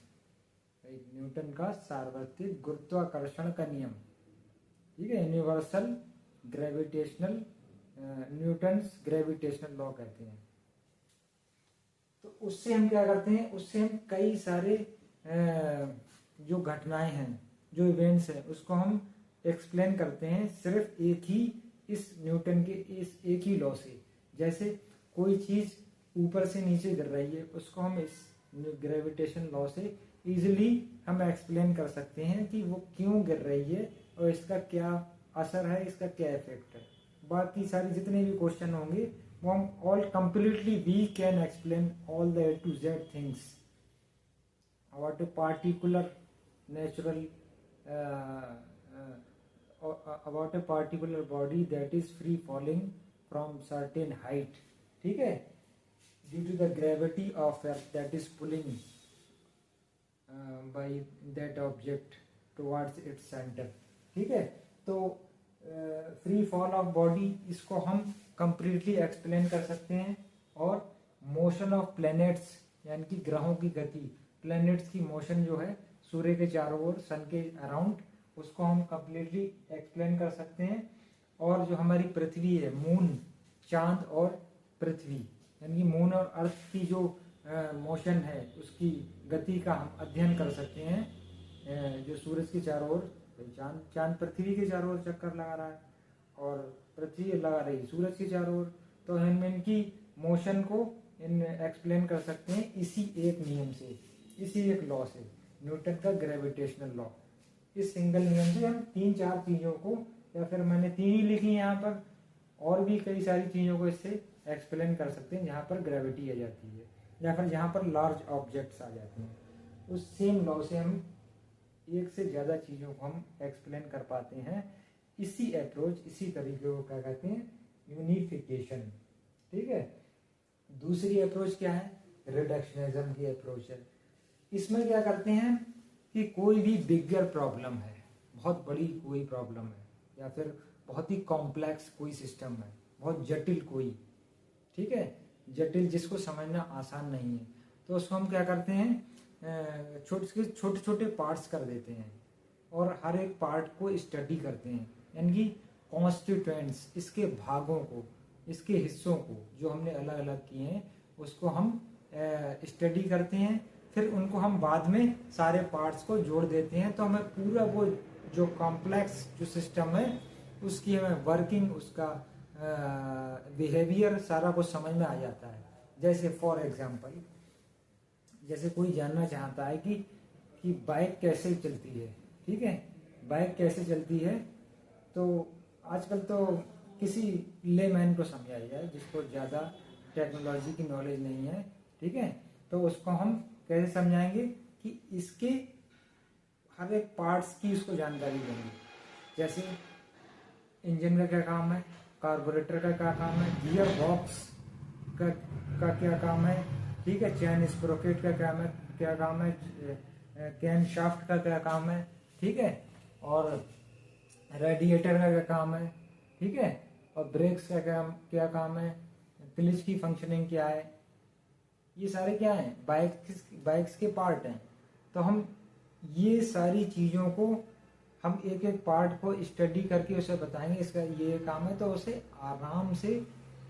न्यूटन का सार्वत्रिक गुरुत्वाकर्षण का नियम, ठीक है, universal gravitational, Newton's gravitational law कहते हैं। तो उससे हम क्या करते हैं, उससे हम कई सारे जो घटनाएं हैं, जो इवेंट्स हैं, उसको हम एक्सप्लेन करते हैं सिर्फ एक ही इस न्यूटन के इस एक ही लॉ से। जैसे कोई चीज ऊपर से नीचे गिर रही है, उसको हम इस ग्रेविटेशन लॉ से इजीली हम एक्सप्लेन कर सकते हैं कि वो क्यों गिर रही है और इसका क्या असर है, इसका क्या इफेक्ट है। बाकी सारी जितने भी क्वेश्चन होंगे वो हम all completely we can explain all the A to Z things about a particular natural about a particular body that is free falling from certain height, ठीक है, due to the gravity of earth that is pulling by that object towards its center, ठीक है। तो free fall of body, इसको हम completely explain कर सकते हैं। और मोशन ऑफ प्लैनेट्स, यानी कि ग्रहों की गति, प्लैनेट्स की मोशन जो है सूर्य के चारों ओर, सन के अराउंड, उसको हम कंप्लीटली एक्सप्लेन कर सकते हैं। और जो हमारी पृथ्वी है, मून, चांद और पृथ्वी, यानी कि मून और अर्थ की जो मोशन है, उसकी गति का हम अध्ययन कर सकते हैं। जो सूरज के चारों ओर, चांद पृथ्वी के चारों ओर चक्कर लगा रहा है और पृथ्वी लगा रही है सूरज के चारों ओर, तो हम इनकी मोशन को एक्सप्लेन कर सकते हैं इसी एक नियम से, इसी एक लॉ से, न्यूटन का ग्रेविटेशनल लॉ। इस सिंगल नियम से हम 3-4 चीजों को, या फिर मैंने 3 ही लिखी यहाँ पर, और भी कई सारी चीजों को इससे एक्सप्लेन कर सकते हैं जहाँ पर ग्रेविटी आ जाती है या फिर जहाँ पर लार्ज ऑब्जेक्ट्स आ जाते हैं। उस सेम लॉ से हम एक से ज्यादा चीजों को हम एक्सप्लेन कर पाते हैं। इसी अप्रोच, इसी तरीके को क्या कहते हैं, यूनिफिकेशन, ठीक है। दूसरी अप्रोच क्या है, रिडक्शनिज्म की अप्रोच है। इसमें क्या करते हैं कि कोई भी बिगर प्रॉब्लम है, बहुत बड़ी कोई प्रॉब्लम है, या फिर बहुत ही कॉम्प्लेक्स कोई सिस्टम है, बहुत जटिल कोई, ठीक है, जटिल जिसको समझना आसान नहीं है, तो उसको हम क्या करते हैं, छोटे छोटे पार्ट्स कर देते हैं और हर एक पार्ट को स्टडी करते हैं, यानी कि कॉन्स्टिट्यूएंट्स, इसके भागों को, इसके हिस्सों को जो हमने अलग अलग किए हैं, उसको हम स्टडी करते हैं, फिर उनको हम बाद में सारे पार्ट्स को जोड़ देते हैं, तो हमें पूरा वो जो कॉम्प्लेक्स जो सिस्टम है उसकी हमें वर्किंग, उसका बिहेवियर सारा कुछ समझ में आ जाता है। जैसे फॉर एग्जांपल, जैसे कोई जानना चाहता है कि बाइक कैसे चलती है, ठीक है, बाइक कैसे चलती है, तो आजकल तो किसी लेमैन को समझाया जाए जिसको ज़्यादा टेक्नोलॉजी की नॉलेज नहीं है, ठीक है, तो उसको हम कैसे समझाएंगे कि इसके हर एक पार्ट्स की उसको जानकारी देंगे। जैसे इंजन का क्या काम है, कार्बोरेटर का क्या काम है, गियर बॉक्स का क्या काम है, ठीक है, चैन स्प्रोकेट का क्या काम है, कैन शाफ्ट का क्या काम है, ठीक है, और रेडिएटर का क्या काम है, ठीक है, और ब्रेक्स का क्या काम है, क्लिच की फंक्शनिंग क्या है, ये सारे क्या हैं, बाइक्स के पार्ट हैं। तो हम ये सारी चीज़ों को हम एक एक पार्ट को स्टडी करके उसे बताएंगे इसका ये काम है, तो उसे आराम से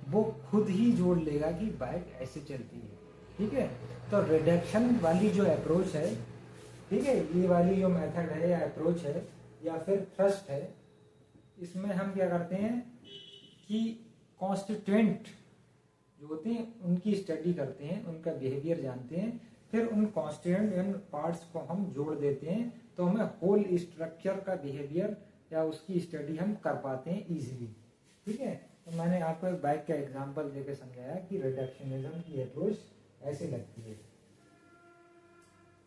वो खुद ही जोड़ लेगा कि बाइक ऐसे चलती है, ठीक है। तो रिडक्शन वाली जो अप्रोच है, ठीक है, ये वाली जो मेथड है या अप्रोच है या फिर थ्रस्ट है, इसमें हम क्या करते हैं कि कॉन्स्टिट्यूएंट जो होते हैं उनकी स्टडी करते हैं, उनका बिहेवियर जानते हैं, फिर उन कॉन्स्टिट्यूएंट पार्ट्स को हम जोड़ देते हैं, तो हमें होल स्ट्रक्चर का बिहेवियर या उसकी स्टडी हम कर पाते हैं इजीली, ठीक है। तो मैंने आपको एक बाइक का एग्जांपल देकर समझाया कि रिडक्शनिज्म की अप्रोच ऐसे लगती है।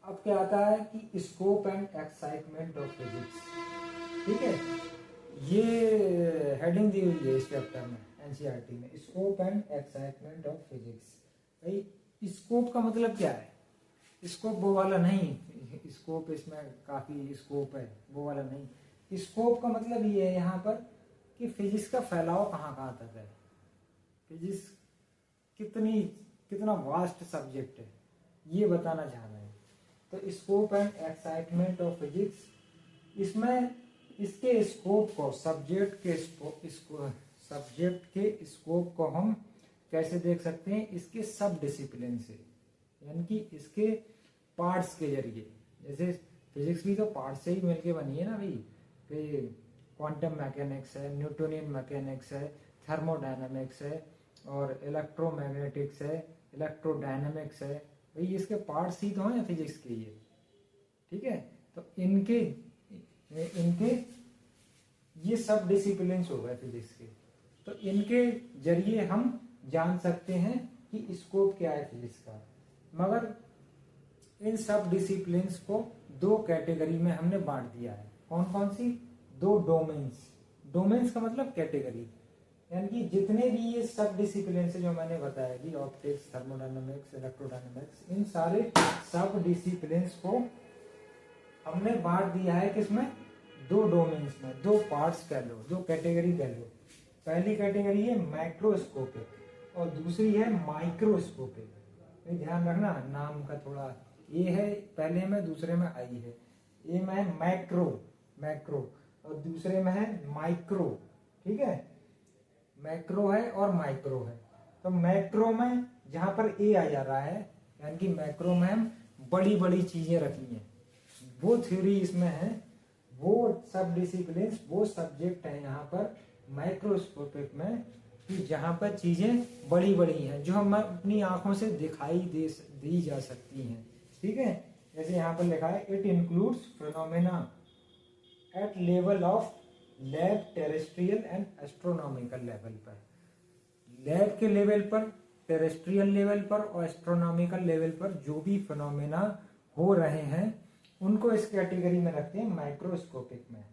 अब क्या आता है कि scope and excitement of physics, ठीक है, ये हेडिंग दी हुई है इस चैप्टर में एनसीईआरटी में, scope and excitement of physics. भाई स्कोप का मतलब क्या है, स्कोप वो वाला नहीं, स्कोप इसमें काफी स्कोप है वो वाला नहीं, स्कोप का मतलब ये है यहाँ पर कि फिजिक्स का फैलाव कहाँ कहाँ तक है, फिजिक्स कितना वास्ट सब्जेक्ट है ये बताना चाह रहे हैं। तो scope and excitement of physics, इसमें इसके स्कोप को सब्जेक्ट के स्कोप को हम कैसे देख सकते हैं, इसके सब डिसिप्लिन से, यानी कि इसके पार्ट्स के जरिए। जैसे फिजिक्स भी तो पार्ट्स से ही मिलके बनी है ना भाई, क्वांटम मैकेनिक्स है, न्यूटोनियन मैकेनिक्स है, थर्मोडायनामिक्स है और इलेक्ट्रोमैग्नेटिक्स है, इलेक्ट्रोडायनामिक्स है, भाई इसके पार्ट्स ही तो हैं फिजिक्स के ये, ठीक है। तो इनके ये सब डिसिप्लिन हो गए फिजिक्स के, तो इनके जरिए हम जान सकते हैं कि स्कोप क्या है फिजिक्स का। मगर इन सब डिसिप्लिन्स को दो कैटेगरी में हमने बांट दिया है। कौन कौन सी? दो डोमेन्स का मतलब कैटेगरी, यानी कि जितने भी ये सब डिसिप्लिन से जो मैंने बताया कि ऑप्टिक्स, थर्मोडायनामिक्स, इलेक्ट्रोडायनामिक्स, इन सारे सब डिसिप्लिन्स को हमने बांट दिया है किसमें? दो डोमेन्स में, दो पार्ट्स कह लो, दो कैटेगरी कह लो। पहली कैटेगरी है मैक्रोस्कोपिक और दूसरी है माइक्रोस्कोपिक। ध्यान रखना नाम का थोड़ा, ये है पहले में, दूसरे में आई है। ये में है मैक्रो और दूसरे में है माइक्रो, ठीक है। मैक्रो है और माइक्रो है। तो मैक्रो में जहां पर ए आ जा रहा है, यानी कि मैक्रो में हम बड़ी बड़ी चीजें रखी हैं, वो थ्योरी इसमें है, वो सब डिसिप्लिन, वो सब्जेक्ट है यहाँ पर माइक्रोस्कोपिक में, कि जहाँ पर चीजें बड़ी बड़ी हैं जो हम अपनी आंखों से दिखाई दी जा सकती हैं, ठीक है। जैसे यहाँ पर लिखा है, it includes phenomena at level of lab, terrestrial and astronomical level पर। लैब के लेवल पर, टेरेस्ट्रियल लेवल पर और एस्ट्रोनॉमिकल लेवल पर जो भी फिनोमेना हो रहे हैं उनको इस कैटेगरी में रखते हैं माइक्रोस्कोपिक में,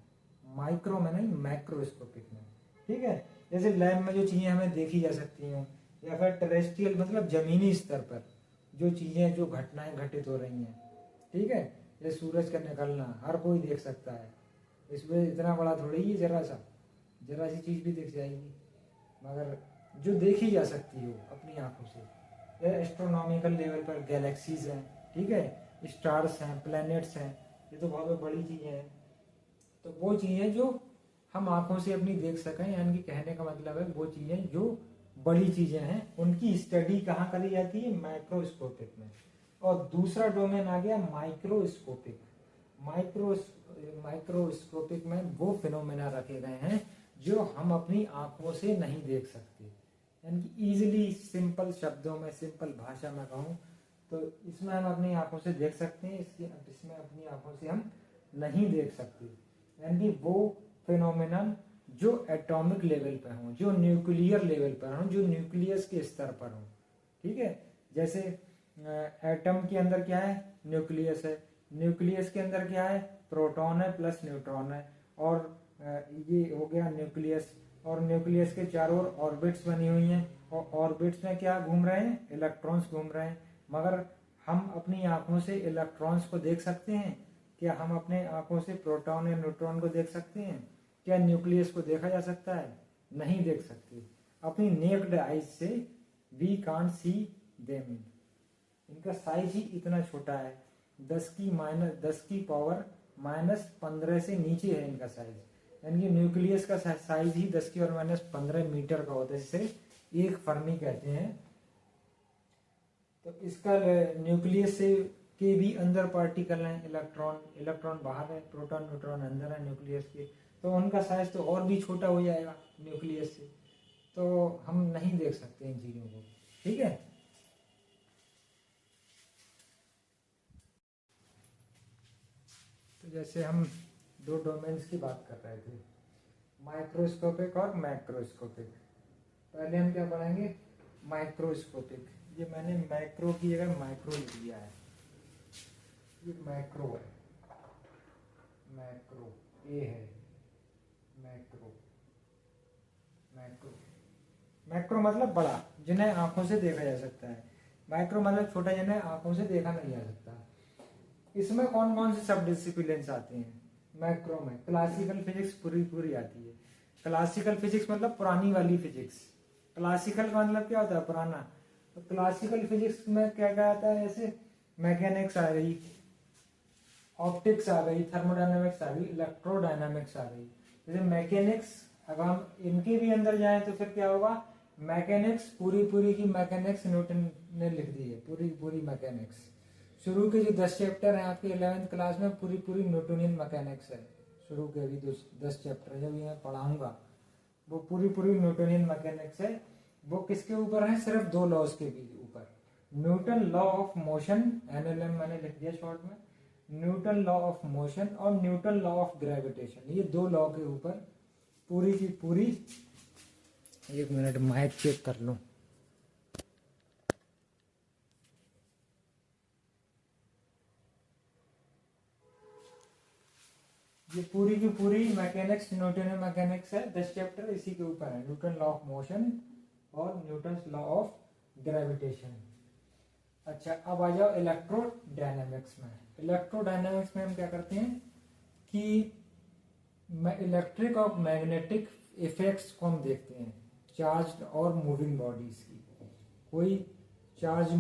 माइक्रो में नहीं, मैक्रोस्कोपिक में, ठीक है। जैसे लैब में जो चीजें हमें देखी जा सकती हैं, या फिर टेरेस्ट्रियल मतलब जमीनी स्तर पर जो चीजें, जो घटनाएं घटित हो रही हैं, ठीक है। जैसे सूरज का निकलना हर कोई देख सकता है, इसमें इतना बड़ा थोड़ी ही, जरा सी चीज भी दिख जाएगी, मगर जो देखी जा सकती हो अपनी आंखों से। एस्ट्रोनॉमिकल लेवल पर गैलेक्सीज हैं, ठीक है, स्टार्स हैं, प्लैनेट्स हैं, ये तो बहुत बड़ी चीजें हैं। तो वो चीजें जो हम आंखों से अपनी देख सकें, यानी कि कहने का मतलब है वो चीजें जो बड़ी चीजें हैं उनकी स्टडी कहाँ करी जाती है, माइक्रोस्कोपिक में। और दूसरा डोमेन आ गया माइक्रोस्कोपिक। माइक्रोस्कोपिक में वो फिनोमेना रखे गए हैं जो हम अपनी आंखों से नहीं देख सकते, यानी कि इजीली सिंपल शब्दों में, सिंपल भाषा में कहूँ तो इसमें हम अपनी आंखों से देख सकते हैं, इसमें अपनी आंखों से हम नहीं देख सकते। यानी कि वो फिनोमेनन जो एटॉमिक लेवल पर हों, जो न्यूक्लियर लेवल पर हों, जो न्यूक्लियस के स्तर पर हों। ठीक है, जैसे एटम के अंदर क्या है, न्यूक्लियस है, न्यूक्लियस के अंदर क्या है, प्रोटॉन है प्लस न्यूट्रॉन है, और ये हो गया न्यूक्लियस। और न्यूक्लियस के चारों ओर ऑर्बिट्स बनी हुई हैं, और ऑर्बिट्स में क्या घूम रहे हैं, इलेक्ट्रॉन्स घूम रहे हैं। मगर हम अपनी आंखों से इलेक्ट्रॉन्स को देख सकते हैं क्या? हम अपने आंखों से प्रोटॉन या न्यूट्रॉन को देख सकते हैं क्या? न्यूक्लियस को देखा जा सकता है? नहीं देख सकते। अपनी नेक्ड आइज से वी कांट सी देम। इनका साइज ही इतना छोटा है, 10 की पावर -15 से नीचे है इनका साइज। यानी कि न्यूक्लियस का साइज ही 10 की पावर -15 मीटर का होता है, जिसे 1 फर्मी कहते हैं। तो इसका न्यूक्लियस से के भी अंदर पार्टिकल हैं, इलेक्ट्रॉन बाहर है, प्रोटॉन न्यूट्रॉन अंदर है न्यूक्लियस के, तो उनका साइज तो और भी छोटा हो जाएगा न्यूक्लियस से, तो हम नहीं देख सकते इन चीजों को। ठीक है, तो जैसे हम 2 डोमेन्स की बात कर रहे थे, माइक्रोस्कोपिक और मैक्रोस्कोपिक। पहले हम क्या पढ़ेंगे, माइक्रोस्कोपिक। ये मैंने मैक्रो की जगह माइक्रो लिख दिया है, ये मैक्रो है, मैक्रो ए है, मैक्रो। मैक्रो मैक्रो मतलब बड़ा, जिन्हें आंखों से देखा जा सकता है। माइक्रो मतलब छोटा, जिन्हें आंखों से देखा नहीं जा सकता। इसमें कौन कौन से सब डिसिप्लिन्स आते हैं मैक्रो में? क्लासिकल फिजिक्स पूरी आती है। क्लासिकल फिजिक्स मतलब पुरानी वाली फिजिक्स। क्लासिकल का मतलब क्या होता है, पुराना। तो क्लासिकल फिजिक्स में क्या क्या आता है, जैसे मैकेनिक्स आ गई, ऑप्टिक्स आ गई, थर्मोडायनामिक्स आ गई, इलेक्ट्रोडायनामिक्स आ गई। जैसे मैकेनिक्स, अगर हम इनके भी अंदर जाएं तो फिर क्या होगा, मैकेनिक्स पूरी की मैकेनिक्स न्यूटन ने लिख दी है, पूरी मैकेनिक्स। शुरू के जो 10 चैप्टर हैं आपके 11th क्लास में, पूरी न्यूटोनियन मैकेनिक्स है। शुरू के अभी 10 चैप्टर जब मैं पढ़ाऊंगा, वो पूरी न्यूटोनियन मैकेनिक्स है। वो किसके ऊपर है, सिर्फ 2 लॉज के भी ऊपर। Newton law of motion, NLM मैंने लिख दिया शॉर्ट में, न्यूटन लॉ ऑफ मोशन और न्यूटन लॉ ऑफ ग्रेविटेशन। ये 2 लॉ के ऊपर पूरी की पूरी। 1 मिनट माइक चेक कर लूं। ये पूरी की पूरी मैकेनिक्स, न्यूटन मैकेनिक्स है, 10 चैप्टर इसी के ऊपर है, न्यूटन लॉ ऑफ मोशन और न्यूटन लॉ ऑफ ग्रेविटेशन। अच्छा, अब आ जाओ इलेक्ट्रोडायनामिक्स में। इलेक्ट्रोडायनामिक्स में हम क्या करते हैं कि इलेक्ट्रिक और मैग्नेटिक इफेक्ट्स को हम देखते हैं चार्ज और मूविंग बॉडीज की। कोई चार्ज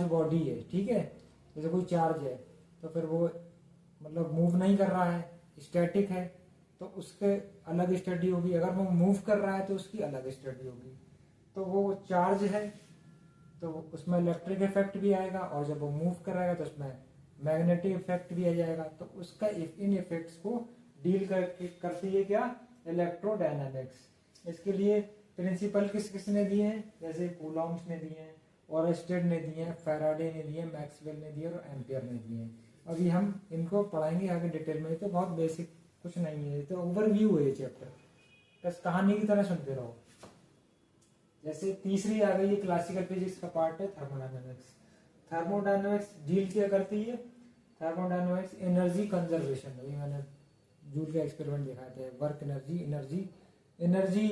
बॉडी है, ठीक है, जैसे कोई चार्ज है तो फिर वो मतलब मूव नहीं कर रहा है, स्टैटिक है, तो उसके अलग स्टडी होगी। अगर वो मूव कर रहा है तो उसकी अलग स्टडी होगी। तो वो चार्ज है तो उसमें इलेक्ट्रिक इफेक्ट भी आएगा, और जब वो मूव कराएगा तो उसमें मैग्नेटिक इफेक्ट भी आ जाएगा। तो उसका इन इफेक्ट्स को डील करती है क्या, इलेक्ट्रोडायनामिक्स। इसके लिए प्रिंसिपल किसने दिए हैं, जैसे कूलॉम्स ने दिए हैं, ओरस्टेड ने दिए हैं, फैराडे ने दिए, मैक्सवेल ने दिए और एम्पियर ने दिए हैं। अभी हम इनको पढ़ाएंगे आगे डिटेल में, तो बहुत बेसिक कुछ नहीं है, तो ओवरव्यू है ये चैप्टर, बस कहानी की तरह सुनते रहो। जैसे तीसरी आ गई है क्लासिकल फिजिक्स का पार्ट है थर्मोडायनामिक्स। थर्मोडायनामिक्स डील क्या करती है, थर्मोडायनामिक्स एनर्जी कंजर्वेशन। अभी मैंने जूल का एक्सपेरिमेंट दिखाए थे, वर्क एनर्जी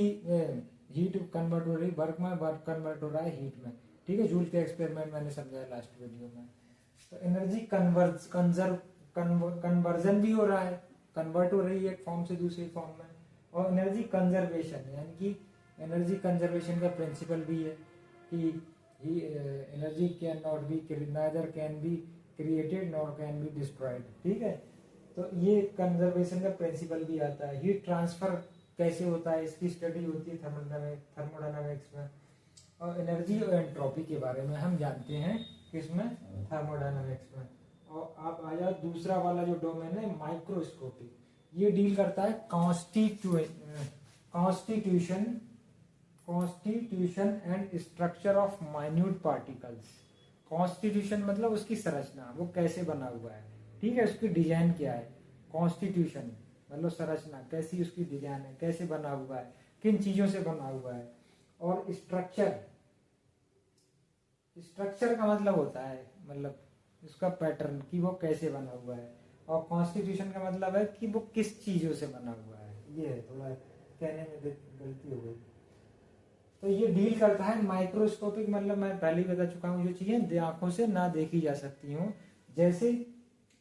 हीट कन्वर्ट हो रही, वर्क में वर्क कन्वर्ट हो रहा है हीट में, ठीक है। जूल के एक्सपेरिमेंट मैंने समझाया लास्ट वीडियो में। तो एनर्जी कन्वर्जन भी हो रहा है, कन्वर्ट हो रही है एक फॉर्म से दूसरी फॉर्म में। और एनर्जी कंजर्वेशन, यानी कि एनर्जी कंजर्वेशन का प्रिंसिपल भी है कि energy can not be, neither can be created nor can be destroyed, ठीक है। तो ये कंजर्वेशन का प्रिंसिपल भी आता है। हीट ट्रांसफर कैसे होता है, इसकी स्टडी होती है थर्मोडायनामिक्स में। और एनर्जी और एंट्रोपी के बारे में हम जानते हैं किसमें, थर्मोडायनामिक्स में। और आप आ जाओ दूसरा वाला जो डोमेन है माइक्रोस्कोपिक, ये डील करता है constitution and structure of minute particles. Constitution मतलब उसकी संरचना, वो कैसे बना हुआ है, ठीक है, उसकी डिजाइन क्या है। कॉन्स्टिट्यूशन मतलब संरचना, कैसी उसकी डिजाइन है, कैसे बना हुआ है, किन चीजों से बना हुआ है। और स्ट्रक्चर का मतलब होता है मतलब उसका पैटर्न कि वो कैसे बना हुआ है। और कॉन्स्टिट्यूशन का मतलब है कि वो किस चीजों से बना हुआ है। ये है, थोड़ा कहने में गलती हो गई। तो ये डील करता है माइक्रोस्कोपिक, मतलब मैं पहले ही बता चुका हूँ, जो चीजें आंखों से ना देखी जा सकती हूँ, जैसे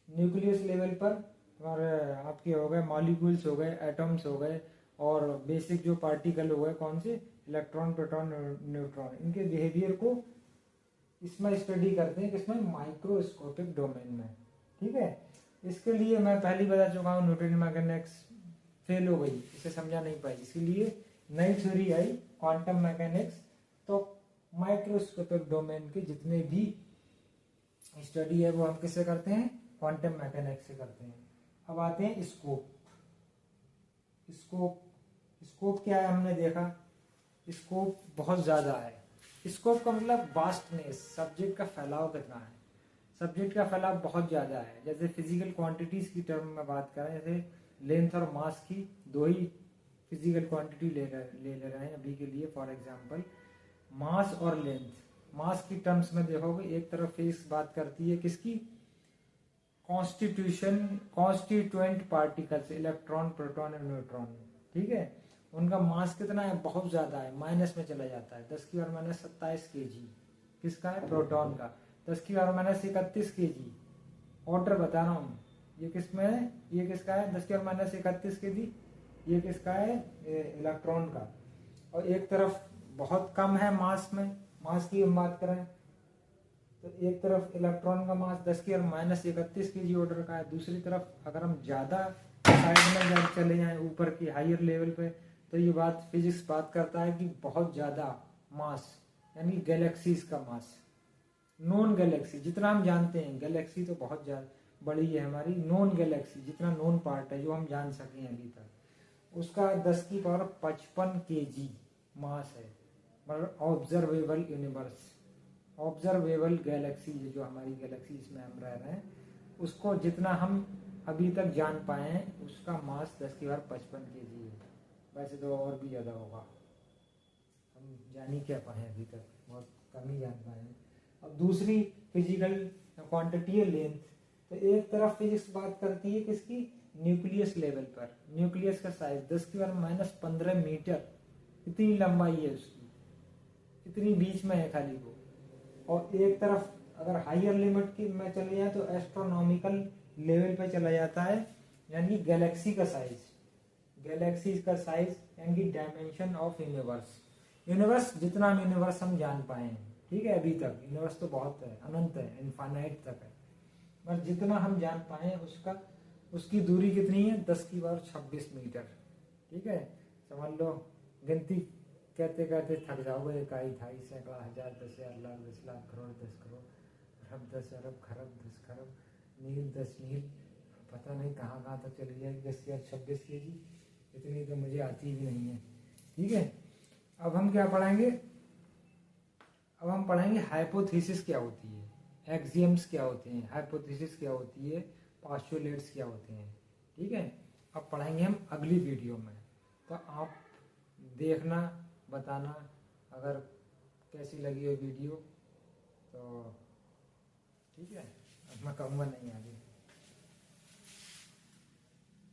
न्यूक्लियस लेवल पर और आपके हो गए मॉलिक्यूल्स हो गए, एटम्स हो गए, और बेसिक जो पार्टिकल हो गए कौन से, इलेक्ट्रॉन, प्रोटॉन, न्यूट्रॉन, इनके बिहेवियर को इसमें स्टडी करते हैं, किसमें, माइक्रोस्कोपिक डोमेन में, ठीक है। इसके लिए मैं पहले ही बता चुका हूँ न्यूटन मैकेनिक्स फेल हो गई, इसे समझा नहीं पाई, इसीलिए नई थ्योरी आई क्वांटम मैकेनिक्स। तो माइक्रोस्कोपिक डोमेन के जितने भी स्टडी है वो हम किससे करते हैं, क्वांटम मैकेनिक्स से करते हैं। अब आते हैं स्कोप। स्कोप क्या है, हमने देखा स्कोप बहुत ज्यादा है। स्कोप का मतलब वास्टनेस, सब्जेक्ट का फैलाव कितना है। सब्जेक्ट का फैलाव बहुत ज्यादा है। जैसे फिजिकल क्वांटिटीज की टर्म में बात करें, जैसे लेंथ और मास की दो ही फिजिकल क्वांटिटी ले रहे हैं अभी के लिए। फॉर एग्जांपल मास और लेंथ, मास की टर्म्स में देखोगे एक तरफ फेस बात करती है किसकी, कॉन्स्टिट्यूएंट पार्टिकल्स, इलेक्ट्रॉन, प्रोटॉन और न्यूट्रॉन, ठीक है। उनका मास कितना है, बहुत ज्यादा है, माइनस में चला जाता है, 10⁻⁻27 kg। किसका है, प्रोटॉन का। 10⁻31 kg। ऑर्डर बता रहा हूँ, ये किसमें है, ये किसका है 10⁻31 kg, ये किसका है, इलेक्ट्रॉन का। और एक तरफ बहुत कम है मास में, मास की हम बात करें तो एक तरफ इलेक्ट्रॉन का मास 10⁻31 kg ऑर्डर का है। दूसरी तरफ अगर हम ज्यादा साइड में चले जाएं ऊपर की हायर लेवल पे, तो ये बात फिजिक्स बात करता है कि बहुत ज्यादा मास, यानी गैलेक्सीज का मास, नॉन गैलेक्सी जितना हम जानते हैं, गैलेक्सी तो बहुत ज्यादा बड़ी है हमारी, नॉन गैलेक्सी जितना नॉन पार्ट है जो हम जान सके अभी तक, उसका 10⁻55 kg मास है। मतलब ऑब्जर्वेबल यूनिवर्स, ऑब्जर्वेबल गैलेक्सी, जो हमारी गैलेक्सी जिसमें हम रह रहे हैं, उसको जितना हम अभी तक जान पाए हैं उसका मास 10⁻55 kg है। वैसे तो और भी ज़्यादा होगा, हम जान ही क्या पाए अभी तक, बहुत कम ही जान पाए हैं। अब दूसरी फिजिकल क्वांटिटी है लेंथ। तो एक तरफ फिजिक्स बात करती है किसकी, न्यूक्लियस लेवल पर, न्यूक्लियस का साइज 10⁻15 मीटर, इतनी लंबाई है उसकी, इतनी बीच में है खाली वो। और एक तरफ अगर हायर लिमिट की में चले जाए तो एस्ट्रोनॉमिकल लेवल पे चला जाता है, यानी गैलेक्सी का साइज, गैलेक्सी का साइज यानी डायमेंशन ऑफ यूनिवर्स। यूनिवर्स जितना हम यूनिवर्स हम जान पाए हैं, ठीक है, अभी तक यूनिवर्स तो बहुत है, अनंत है, इनफाइनाइट तक है, पर जितना हम जान पाए हैं उसका, उसकी दूरी कितनी है, 10⁻26 मीटर, ठीक है। समझ लो, गिनती कहते कहते थक जाओगे, इकाई, ढाई, सैकड़ा, हजार, 10,000, लाख, 10 लाख, करोड़, 10 करोड़, अरब, 10 अरब, खरब, 10 खरब, नील, 10 नील, पता नहीं कहाँ कहाँ तक चली जाएगी 10⁻26 kg, इतनी तो मुझे आती भी नहीं है, ठीक है। अब हम क्या पढ़ाएंगे, अब हम पढ़ेंगे हाइपोथेसिस क्या होती है, एक्सियम्स क्या होते हैं, हाइपोथेसिस क्या होती है, पोस्टुलेट्स क्या होते हैं, ठीक है। अब पढ़ेंगे हम अगली वीडियो में। तो आप देखना, बताना अगर कैसी लगी हो वीडियो, तो ठीक है, अब मैं कहूँगा नहीं आगे।